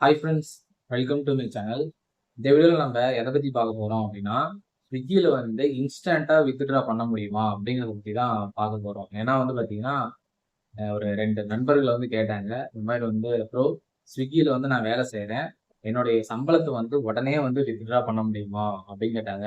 Hi friends, welcome to my channel. இந்த வீடியோவில் நம்ம எதை பற்றி பார்க்க போகிறோம் அப்படின்னா, ஸ்விக்கியில் வந்து இன்ஸ்டண்ட்டாக வித்ட்ரா பண்ண முடியுமா அப்படிங்கிறத பற்றி தான் பார்க்க போகிறோம். ஏன்னா வந்து பார்த்தீங்கன்னா, ஒரு 2 நண்பர்கள் வந்து கேட்டாங்க. இந்த மாதிரி வந்து ப்ரோ, ஸ்விக்கியில் வந்து நான் வேலை செய்கிறேன். என்னுடைய சம்பளத்தை வந்து உடனே வந்து வித்ட்ரா பண்ண முடியுமா அப்படின்னு கேட்டாங்க.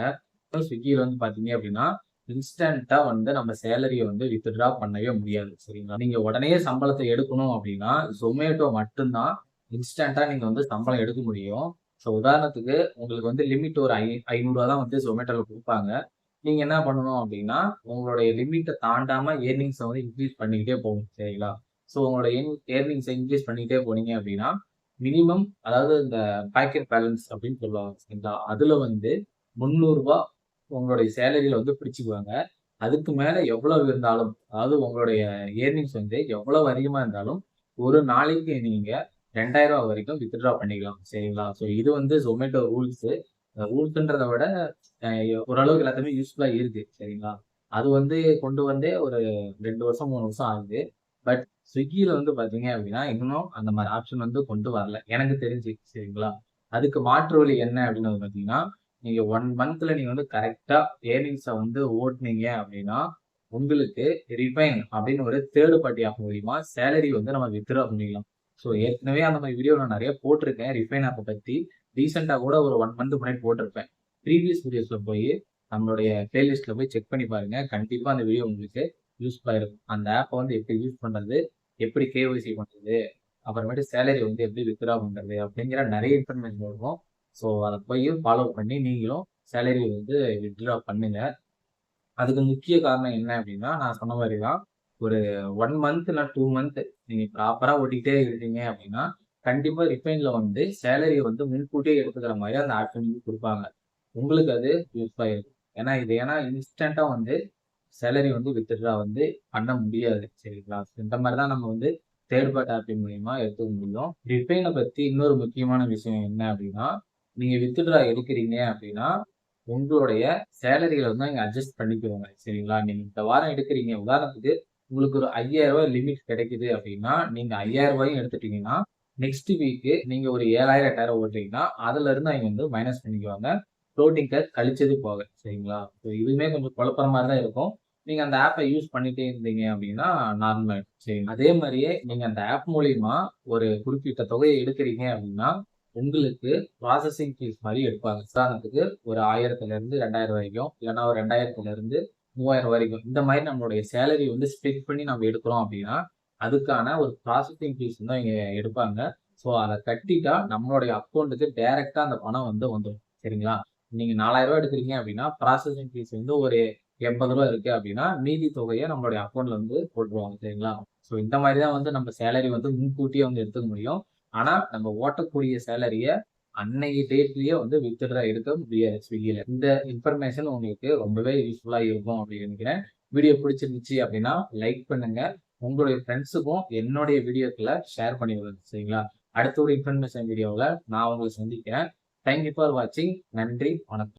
ஸ்விக்கியில் வந்து பார்த்தீங்க அப்படின்னா, இன்ஸ்டண்ட்டா வந்து நம்ம சேலரிய வந்து வித்ட்ரா பண்ணவே முடியாது. சரிங்களா? நீங்க உடனே சம்பளத்தை எடுக்கணும் அப்படின்னா, Zomato மட்டும்தான் இன்ஸ்டன்ட்டா நீங்க வந்து சம்பளம் எடுக்க முடியும். ஸோ உதாரணத்துக்கு உங்களுக்கு வந்து லிமிட் ஒரு ரூ. 500 தான் வந்து Zomatoல குடுப்பாங்க. நீங்க என்ன பண்ணணும் அப்டின்னா, உங்களுடைய லிமிட்ட தாண்டாம ஏர்னிங்ஸ வந்து இன்கிரீஸ் பண்ணிக்கிட்டே போகணும். சரிங்களா? ஸோ உங்களோட ஏர்னிங்ஸ இன்கிரீஸ் பண்ணிக்கிட்டே போனீங்க அப்டின்னா, மினிமம் அதாவது இந்த பாக்கெட் பேலன்ஸ் அப்டின்னு சொல்லுவாங்க. சரிங்களா? அதுல வந்து ரூ. 300 உங்களுடைய சேலரில வந்து பிடிச்சுக்குவாங்க. அதுக்கு மேல எவ்வளவு இருந்தாலும், அதாவது உங்களுடைய ஏர்னிங்ஸ் வந்து எவ்வளவு அதிகமா இருந்தாலும், ஒரு நாளைக்கு நீங்க ரூ. 2000 வரைக்கும் வித்ட்ரா பண்ணிக்கலாம். சரிங்களா? ஸோ இது வந்து Zomato ரூல்ஸு. ரூல்ஸ்ன்றத விட அ ஓரளவுக்கு எல்லாத்துக்குமே யூஸ்ஃபுல்லா இருக்கு. சரிங்களா? அது வந்து கொண்டு வந்தே ஒரு 2 வருஷம், 3 வருஷம் ஆகுது. பட் Swiggyல வந்து பார்த்தீங்க அப்டின்னா, இன்னும் அந்த மாரி ஆப்ஷன் வந்து கொண்டு வரல. எனக்கு தெரிஞ்சு. சரிங்களா? அதுக்கு மாற்று வழி என்ன அப்டின்னு வந்து பார்த்தீங்கன்னா, நீங்க 1 மந்த்ல நீங்க வந்து கரெக்ட்டா ஏர்னிங்ஸ வந்து ஓட்டுனீங்க அப்டின்னா, உங்களுக்கு ரிஃபைன் அப்டின்னு ஒரு தேர்ட் பார்ட்டி ஆப் மூலியமா சேலரி வந்து நம்ம வித்ட்ரா பண்ணிக்கலாம். ஸோ ஏற்கனவே அந்த மாரி வீடியோ நான் நெறைய போட்டிருக்கேன். ரிஃபைன் ஆப்ப பத்தி. ரீசென்ட்டா கூட ஒரு 1 மந்த் முன்னாடி போட்டிருப்பேன். ப்ரீவியஸ் வீடியோஸ்ல போயி நம்மளுடைய பிளேலிஸ்ட்ல போய் செக் பண்ணி பாருங்க. கண்டிப்பா அந்த வீடியோ உங்களுக்கு யூஸ்ஃபுல்லா இருக்கும். அந்த ஆப்ப வந்து எப்படி யூஸ் பண்றது? எப்படி கேஒய்சி பண்றது? அப்புறமேட்டு சேலரி வந்து எப்படி வித்ட்ரா பண்றது? அப்படிங்கிற நெறைய இன்ஃபர்மேஷன் இருக்கும். ஸோ அத போய் ஃபாலோ பண்ணி நீங்களும் சேலரி வந்து வித்ட்ரா பண்ணுங்க. அதுக்கு முக்கிய காரணம் என்ன அப்படின்னா, நான் சொன்ன மாரி தான். ஒரு 1 மந்த் இல்ல 2 மந்த் நீங்க ப்ராப்பரா ஓட்டிக்கிட்டே இருக்கீங்க அப்படின்னா, கண்டிப்பா ரிஃபைன்ல வந்து சேலரிய வந்து முன்கூட்டியே எடுத்துக்கிற மாரி அந்த ஆப்ஷன் வந்து குடுப்பாங்க. உங்களுக்கு அது யூஸ்ஃபுல்லா இருக்கும். ஏன்னா இன்ஸ்டன்ட்டா வந்து சேலரி வந்து வித்ட்ரா வந்து பண்ண முடியாது. சரிங்களா? இந்த மாரி தான் நம்ம வந்து தேர்ட் பார்ட்டி ஆப் மூலியமா எடுத்துக்க முடியும். ரிஃபைன பத்தி இன்னொரு முக்கியமான விஷயம் என்ன அப்படின்னா, நீங்க வித்ட்ரா எடுக்கிறீங்க அப்படின்னா, உங்களுடைய சேலரில வந்து அங்க அட்ஜஸ்ட் பண்ணிக்குவாங்க. சரிங்களா? நீங்க இந்த வாரம் எடுக்கிறீங்க. உதாரணத்துக்கு உங்களுக்கு ஒரு ரூ. 5000 லிமிட் கிடைக்குது அப்படின்னா, நீங்க ரூ. 5000 எடுத்துட்டீங்கன்னா, நெக்ஸ்ட் வீக் நீங்க ஒரு 7000, 8000 ஓட்டுறீங்கன்னா, அதுலருந்து அவைங்க வந்து மைனஸ் பண்ணிக்குவாங்க. ஃப்ளோட்டிங் சார்ஜ் கழிச்சது போக. சரிங்களா? ஸோ இதுவுமே கொஞ்சம் குழப்புற மாரி தான் இருக்கும். நீங்க அந்த ஆப்ப யூஸ் பண்ணிட்டே இருந்தீங்க அப்படின்னா, நார்மல் ஆயிடும். சரிங்க. அதே மாரியே நீங்க அந்த ஆப் மூலியமா ஒரு குறிப்பிட்ட தொகையை எடுக்கிறீங்க அப்படின்னா, உங்களுக்கு ப்ராசஸிங் ஃபீஸ் மாரி எடுப்பாங்க. உதாரணத்துக்கு ஒரு 1000லிருந்து 2000 வரைக்கும், இல்லன்னா ஒரு 2000லிருந்து 3000 வரைக்கும். இந்த மாரி நம்மளுடைய சேலரி வந்து ஸ்ப்ளிட் பண்ணி நம்ம எடுக்கிறோம் அப்படின்னா, அதுக்கான ஒரு ப்ராசஸிங் ஃபீஸ் வந்து அவைங்க எடுப்பாங்க. ஸோ அத கட்டிட்டா நம்மளுடைய அக்கவுண்ட்க்கு டைரக்ட்டா அந்த பணம் வந்து வந்துரும். சரிங்களா? நீங்க ரூ. 4000 எடுக்கிறீங்க அப்படின்னா, ப்ராசஸிங் ஃபீஸ் வந்து ஒரு ரூ. 80 இருக்கு அப்படின்னா, மீதி தொகைய நம்மளுடைய அக்கவுண்ட்ல வந்து போட்டுருவாங்க. சரிங்களா? ஸோ இந்த மாரி தான் வந்து நம்ம சேலரி வந்து முன்கூட்டியே வந்து எடுத்துக்க முடியும். ஆனா, நம்ம ஓட்டக்கூடிய சேலரிய அன்னைய டேட்லயே வந்து வித்ட்ரா எடுக்க முடியாது ஸ்விக்கில. இந்த இன்ஃபர்மேஷன் உங்களுக்கு ரொம்பவே யூஸ்ஃபுல்லா இருக்கும் அப்படின்னு நினைக்கிறேன். வீடியோ பிடிச்சிருந்துச்சு அப்படின்னா, லைக் பண்ணுங்க. உங்களுடைய ஃப்ரெண்ட்ஸுக்கும் என்னுடைய வீடியோக்கள ஷேர் பண்ணி விடுங்க. சரிங்களா? அடுத்த ஒரு இன்ஃபர்மேஷன் வீடியோவுல நான் உங்கள சந்திக்கிறேன். தேங்க் யூ ஃபார் வாட்சிங். நன்றி. வணக்கம்.